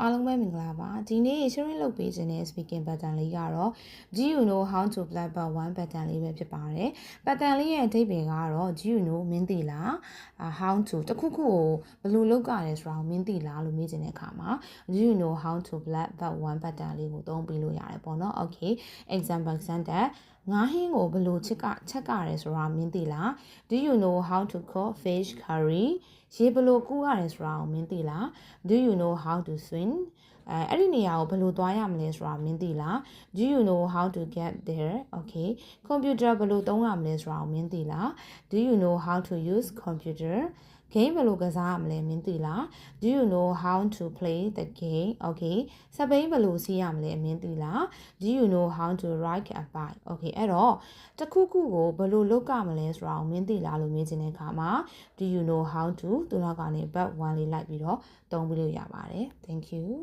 အားလုံးပဲမင်္ဂလာပါဒီနေ့ sharing လုပ်ပေးခြင်းတဲ့ speaking pattern လေးကတော့ do you know how to play but one pattern လေးပဲဖြစ်ပါတယ် pattern လေးရဲ့အဓိပ္ပာယ်ကတော့ do you know မင်းသိလား how to တခုခုကိုဘယ်လိုလုပ်ကြရဲဆိုတာကိုမင်းသိလားလို့မေးခြင်းတဲ့အခါမှာ do you know how to play but one pattern လေးကိုသုံးပြီးလို့ရတယ်ပေါ့နော် okay example sentence ငါးဟင်းကိုဘယ်လိုချက်ကြရဲဆိုတာမင်းသိလား do you know how to cook fish curry ရေဘယ်လိုကူးရဲဆိုတာကိုမင်းသိလား do you know how to swim အဲ့ဒီနေရာကိုဘယ်လိုသွားရမလဲဆိုတာမင်းသိလား do you know how to get there okay computer ဘယ်လိုသုံးရမလဲဆိုတာကိုမင်းသိလား do you know how to use computer game ဘယ်လိုကစားရမလဲမင်းသိလား do you know how to play the game okay စပိန်ဘယ်လိုစီးရမလဲမင်းသိလား do you know how to ride a bike okay အဲ့တော့တခုခုကိုဘယ်လိုလုပ်ကြမလဲဆိုတာကိုမင်းသိလားလို့မေးချင်တဲ့အခါမှာ do you know how to သူနောက်ကနေ but one လေးလိုက်ပြီးတော့သုံးပြီးလို့ရပါတယ် thank you